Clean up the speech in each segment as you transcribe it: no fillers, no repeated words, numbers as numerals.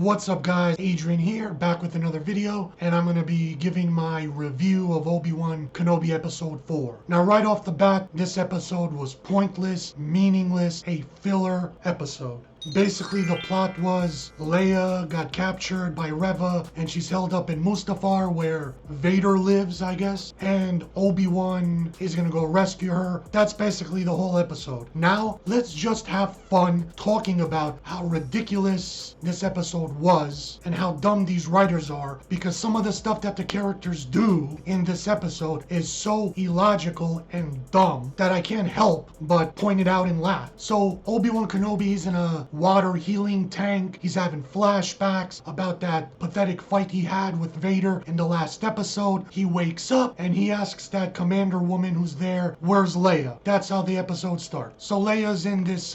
What's up guys, Adrian here, back with another video, and I'm going to be giving my review of Obi-Wan Kenobi episode 4. Now right off the bat, this episode was pointless, meaningless, a filler episode. Basically the plot was Leia got captured by Reva and she's held up in Mustafar where Vader lives, I guess, and Obi-Wan is gonna go rescue her. That's basically the whole episode. Now let's just have fun talking about how ridiculous this episode was and how dumb these writers are, because some of the stuff that the characters do in this episode is so illogical and dumb that I can't help but point it out and laugh. So Obi-Wan Kenobi is in a water healing tank. He's having flashbacks about that pathetic fight he had with Vader in the last episode. He wakes up and he asks that commander woman who's there, "Where's Leia?" That's how the episode starts. So Leia's in this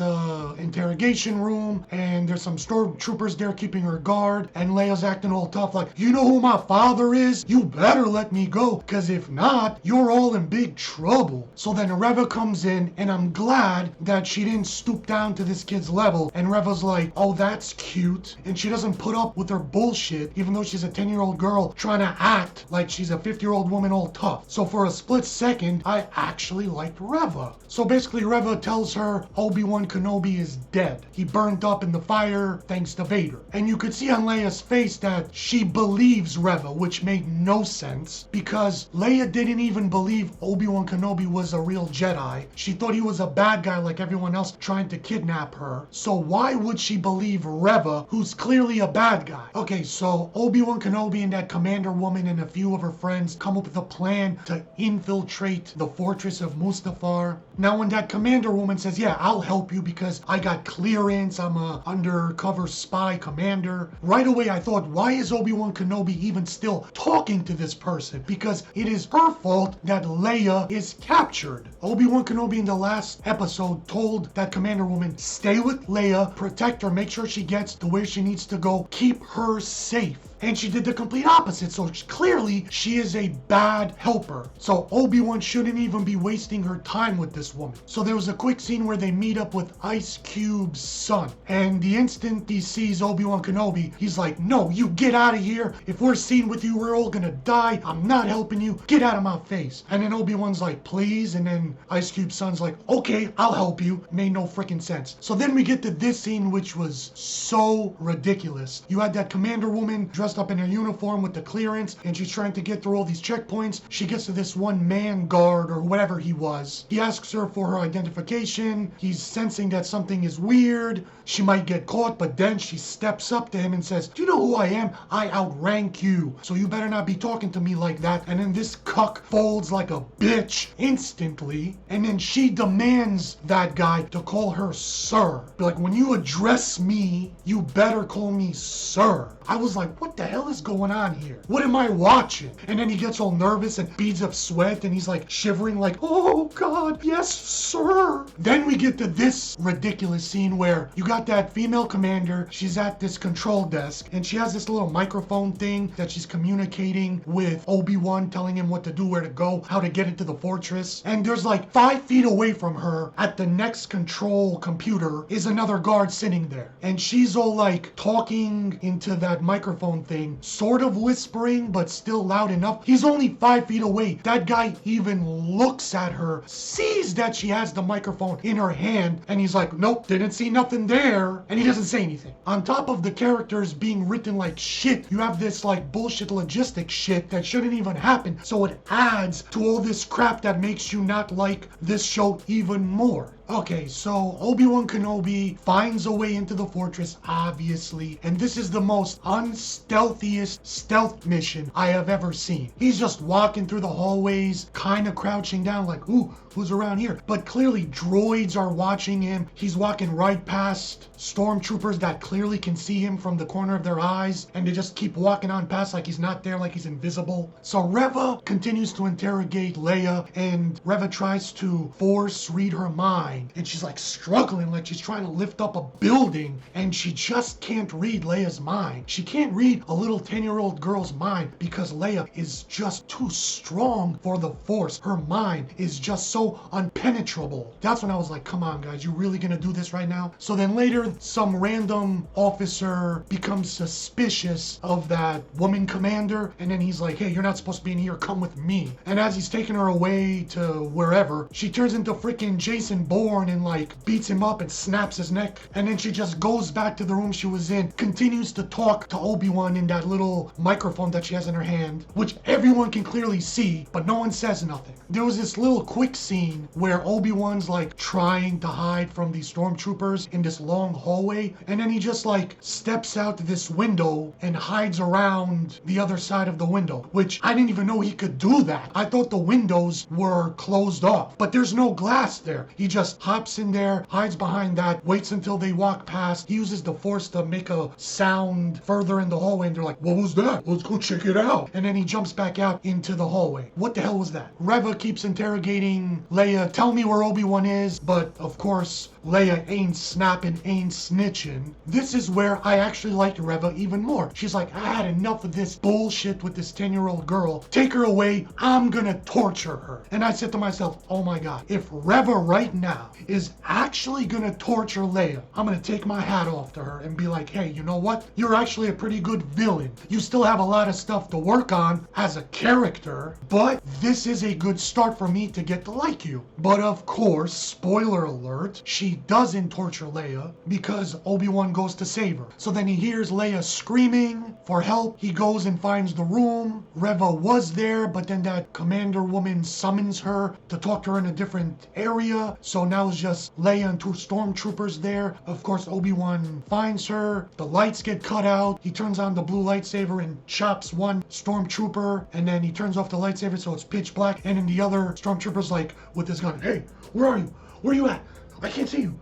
interrogation room and there's some stormtroopers there keeping her guard, and Leia's acting all tough like, "You know who my father is? You better let me go, because if not, you're all in big trouble." So then Reva comes in, and I'm glad that she didn't stoop down to this kid's level, and Reva's like, "Oh, that's cute," and she doesn't put up with her bullshit, even though she's a 10-year-old girl trying to act like she's a 50-year-old woman all tough. So for a split second, I actually liked Reva. So basically Reva tells her Obi-Wan Kenobi is dead. He burned up in the fire thanks to Vader. And you could see on Leia's face that she believes Reva, which made no sense, because Leia didn't even believe Obi-Wan Kenobi was a real Jedi. She thought he was a bad guy like everyone else trying to kidnap her. So why would she believe Reva, who's clearly a bad guy? Okay, so Obi-Wan Kenobi and that commander woman and a few of her friends come up with a plan to infiltrate the fortress of Mustafar. Now when that commander woman says, "Yeah, I'll help you because I got clearance, I'm a undercover spy commander," right away I thought, why is Obi-Wan Kenobi even still talking to this person? Because it is her fault that Leia is captured. Obi-Wan Kenobi in the last episode told that commander woman, "Stay with Leia, protect her, make sure she gets to where she needs to go, keep her safe." And she did the complete opposite, so clearly she is a bad helper. So Obi-Wan shouldn't even be wasting her time with this woman. So there was a quick scene where they meet up with Ice Cube's son, and the instant he sees Obi-Wan Kenobi, he's like, "No, you get out of here. If we're seen with you, we're all gonna die. I'm not helping you. Get out of my face." And then Obi-Wan's like, "Please," and then Ice Cube's son's like, "Okay, I'll help you." Made no freaking sense. So then we get to this scene, which was so ridiculous. You had that commander woman dressed up in her uniform with the clearance, and she's trying to get through all these checkpoints. She gets to this one man guard or whatever he was. He asks her for her identification. He's sensing that something is weird. She might get caught, but then she steps up to him and says, "Do you know who I am? I outrank you, so you better not be talking to me like that." And then this cuck folds like a bitch instantly, and then she demands that guy to call her sir. Be like, "When you address me, you better call me sir." I was like, what the hell is going on here? What am I watching? And then he gets all nervous and beads of sweat and he's like shivering like, "Oh God, yes sir." Then we get to this ridiculous scene where you got that female commander. She's at this control desk and she has this little microphone thing that she's communicating with Obi-Wan, telling him what to do, where to go, how to get into the fortress. And there's like 5 feet away from her at the next control computer is another guard sitting there. And she's all like talking into that microphone thing, sort of whispering, but still loud enough. He's only 5 feet away. That guy even looks at her, sees that she has the microphone in her hand, and he's like, "Nope, didn't see nothing there." And he doesn't say anything. On top of the characters being written like shit, you have this like bullshit logistics shit that shouldn't even happen. So it adds to all this crap that makes you not like this show even more. Okay, so Obi-Wan Kenobi finds a way into the fortress, obviously, and this is the most unstealthiest stealth mission I have ever seen. He's just walking through the hallways, kind of crouching down like, "Ooh, who's around here?" But clearly droids are watching him. He's walking right past stormtroopers that clearly can see him from the corner of their eyes, and they just keep walking on past like he's not there, like he's invisible. So Reva continues to interrogate Leia, and Reva tries to force read her mind, and she's like struggling like she's trying to lift up a building, and she just can't read Leia's mind. She can't read read a little 10-year-old girl's mind because Leia is just too strong for the Force. Her mind is just so impenetrable. That's when I was like, come on guys, you really gonna do this right now? So then later, some random officer becomes suspicious of that woman commander, and then he's like, hey, you're not supposed to be in here, come with me. And as he's taking her away to wherever, she turns into freaking Jason Bourne and like beats him up and snaps his neck. And then she just goes back to the room she was in, continues to talk to Obi-Wan in that little microphone that she has in her hand, which everyone can clearly see, but no one says nothing. There was this little quick scene where Obi-Wan's like trying to hide from these stormtroopers in this long hallway, and then he just like steps out this window and hides around the other side of the window, which I didn't even know he could do that. I thought the windows were closed off, but there's no glass there. He just hops in there, hides behind that, waits until they walk past. He uses the Force to make a sound further in the hallway, and they're like, what was that? Let's go check it out. And then he jumps back out into the hallway. What the hell was that? Reva keeps interrogating Leia, tell me where Obi-Wan is, but of course Leia ain't snapping, ain't snitching. This is where I actually liked Reva even more. She's like, I had enough of this bullshit with this 10-year-old girl. Take her away, I'm gonna torture her. And I said to myself, oh my god, if Reva right now is actually gonna torture Leia, I'm gonna take my hat off to her and be like, hey, you know what? You're actually a pretty good villain. You still have a lot of stuff to work on as a character, but this is a good start for me to get to like you. But of course, spoiler alert, she doesn't torture Leia because Obi-Wan goes to save her. So then he hears Leia screaming for help. He goes and finds the room. Reva was there, but then that commander woman summons her to talk to her in a different area. So now it's just Leia and two stormtroopers there. Of course, Obi-Wan finds her. The lights get cut out. He turns on the blue lightsaber and chops one stormtrooper, and then he turns off the lightsaber so it's pitch black, and then the other stormtrooper's like with his gun, hey, where are you? Where are you at? I can't see you.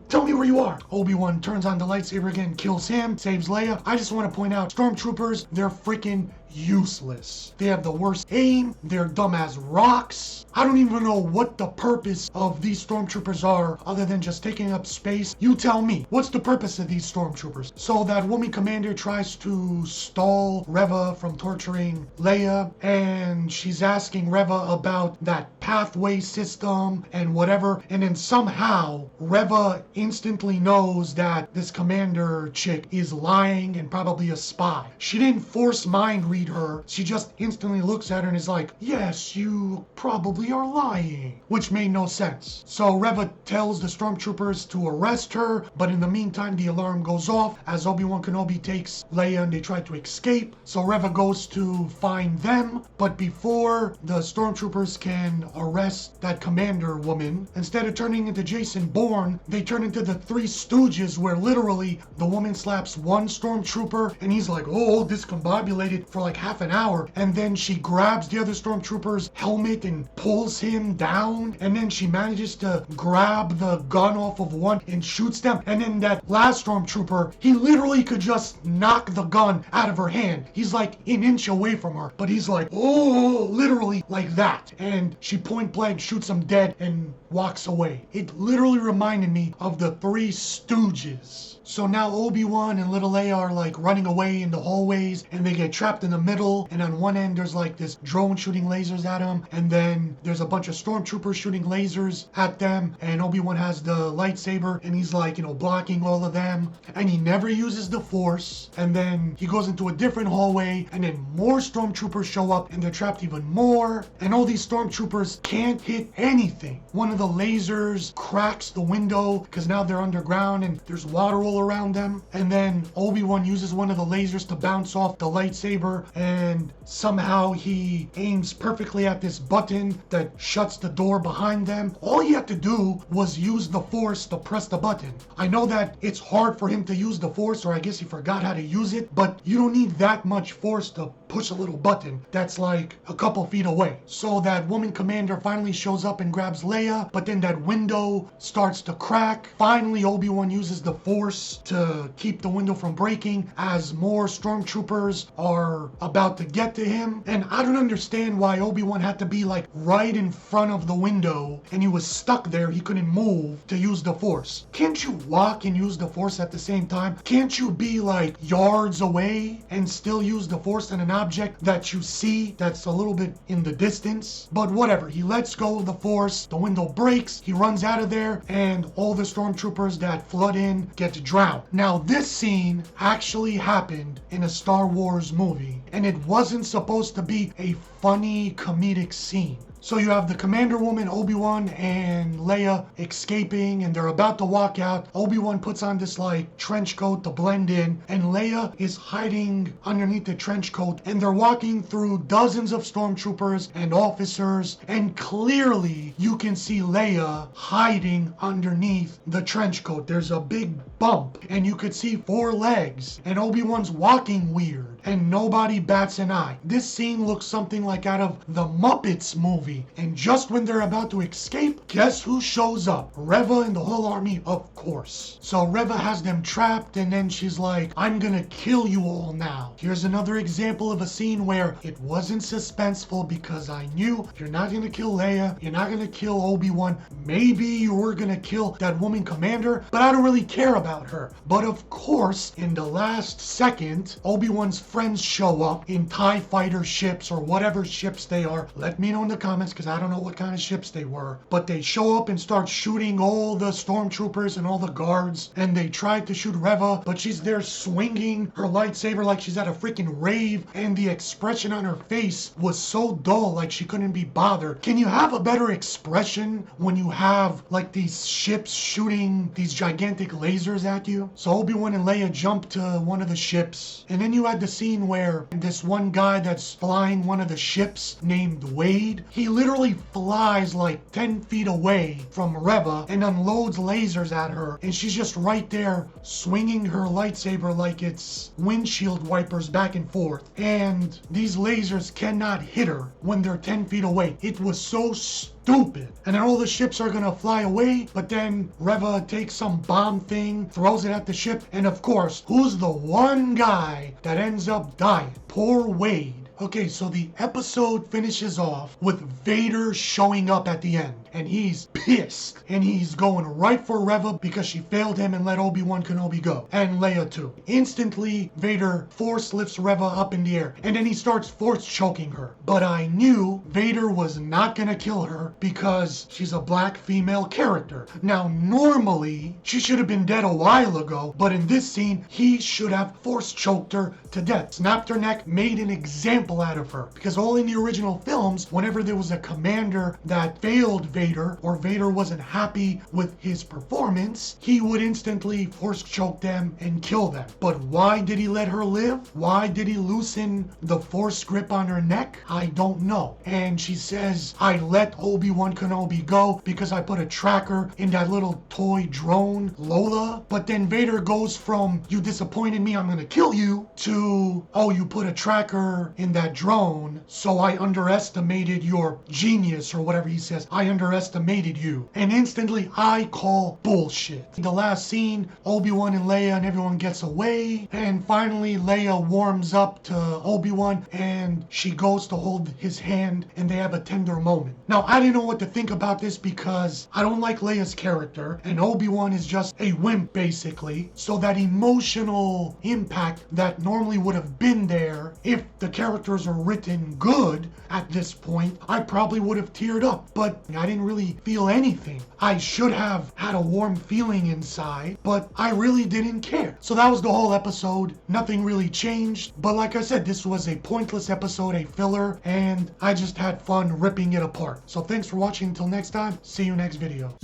Tell me where you are. Obi-Wan turns on the lightsaber again, kills him, saves Leia. I just want to point out, stormtroopers, they're freaking useless. They have the worst aim. They're dumb as rocks. I don't even know what the purpose of these stormtroopers are other than just taking up space. You tell me, what's the purpose of these stormtroopers? So that woman commander tries to stall Reva from torturing Leia, and she's asking Reva about that pathway system and whatever, and then somehow Reva instantly knows that this commander chick is lying and probably a spy. She didn't force mind read her. She just instantly looks at her and is like, yes, you probably are lying, which made no sense. So Reva tells the stormtroopers to arrest her, but in the meantime the alarm goes off as Obi-Wan Kenobi takes Leia and they try to escape. So Reva goes to find them, but before the stormtroopers can arrest that commander woman, instead of turning into Jason Bourne, they turn into the Three Stooges, where literally the woman slaps one stormtrooper and he's like, oh, discombobulated for like half an hour, and then she grabs the other stormtrooper's helmet and pulls him down, and then she manages to grab the gun off of one and shoots them, and then that last stormtrooper, he literally could just knock the gun out of her hand. He's like an inch away from her, but he's like, oh, literally like that, and she point blank shoots him dead and walks away. It literally reminded me of the Three Stooges. So now Obi-Wan and little Leia are like running away in the hallways, and they get trapped in the middle, and on one end there's like this drone shooting lasers at them, and then there's a bunch of stormtroopers shooting lasers at them, and Obi-Wan has the lightsaber and he's like, you know, blocking all of them, and he never uses the Force. And then he goes into a different hallway, and then more stormtroopers show up and they're trapped even more, and all these stormtroopers can't hit anything. One of the lasers cracks the window because now they're underground and there's water all around them, and then Obi-Wan uses one of the lasers to bounce off the lightsaber, and somehow he aims perfectly at this button that shuts the door behind them. All he had to do was use the Force to press the button. I know that it's hard for him to use the Force, or I guess he forgot how to use it, but you don't need that much Force to push a little button that's like a couple feet away. So that woman commander finally shows up and grabs Leia, but then that window starts to crack. Finally, Obi-Wan uses the Force to keep the window from breaking as more stormtroopers are about to get to him. And I don't understand why Obi-Wan had to be like right in front of the window and he was stuck there. He couldn't move to use the Force. Can't you walk and use the Force at the same time? Can't you be like yards away and still use the Force on an object that you see that's a little bit in the distance? But whatever, he lets go of the Force, the window breaks, he runs out of there, and all the stormtroopers that flood in get drowned. Now this scene actually happened in a Star Wars movie, and it wasn't supposed to be a funny comedic scene. So you have the commander woman, Obi-Wan, and Leia escaping, and they're about to walk out. Obi-Wan puts on this like trench coat to blend in, and Leia is hiding underneath the trench coat, and they're walking through dozens of stormtroopers and officers, and clearly you can see Leia hiding underneath the trench coat. There's a big bump, and you could see 4 legs, and Obi-Wan's walking weird, and nobody bats an eye. This scene looks something like out of the Muppets movie. And just when they're about to escape, guess who shows up? Reva and the whole army, of course. So Reva has them trapped, and then she's like, I'm gonna kill you all now. Here's another example of a scene where it wasn't suspenseful because I knew you're not gonna kill Leia, you're not gonna kill Obi-Wan, maybe you were gonna kill that woman commander, but I don't really care about her. But of course, in the last second, Obi-Wan's friends show up in TIE fighter ships or whatever ships they are. Let me know in the comments because I don't know what kind of ships they were. But they show up and start shooting all the stormtroopers and all the guards, and they tried to shoot Reva, but she's there swinging her lightsaber like she's at a freaking rave, and the expression on her face was so dull, like she couldn't be bothered. Can you have a better expression when you have like these ships shooting these gigantic lasers at you? So Obi-Wan and Leia jump to one of the ships, and then you had the scene where this one guy that's flying one of the ships named Wade, he literally flies like 10 feet away from Reva and unloads lasers at her, and she's just right there swinging her lightsaber like it's windshield wipers back and forth, and these lasers cannot hit her when they're 10 feet away. It was so stupid. And then all the ships are gonna fly away, but then Reva takes some bomb thing, throws it at the ship, and of course, who's the one guy that ends up dying? Poor Wade. Okay, so the episode finishes off with Vader showing up at the end, and he's pissed, and he's going right for Reva because she failed him and let Obi-Wan Kenobi go, and Leia too. Instantly, Vader force lifts Reva up in the air, and then he starts force choking her. But I knew Vader was not gonna kill her because she's a black female character. Now, normally, she should have been dead a while ago, but in this scene, he should have force choked her to death, snapped her neck, made an example out of her. Because all in the original films, whenever there was a commander that failed Vader, or Vader wasn't happy with his performance, he would instantly force choke them and kill them. But why did he let her live? Why did he loosen the force grip on her neck? I don't know. And she says, I let Obi-Wan Kenobi go because I put a tracker in that little toy drone, Lola. But then Vader goes from, you disappointed me, I'm gonna kill you, to, oh, you put a tracker in that drone, so I underestimated your genius, or whatever he says. I underestimated you. And instantly, I call bullshit. In the last scene, Obi-Wan and Leia and everyone gets away, and finally Leia warms up to Obi-Wan, and she goes to hold his hand, and they have a tender moment. Now, I didn't know what to think about this because I don't like Leia's character, and Obi-Wan is just a wimp, basically. So that emotional impact that normally would have been there if the characters are written good at this point, I probably would have teared up, but I didn't really feel anything. I should have had a warm feeling inside, but I really didn't care. So that was the whole episode. Nothing really changed, but like I said, this was a pointless episode, a filler, and I just had fun ripping it apart. So thanks for watching. Until next time, see you next video.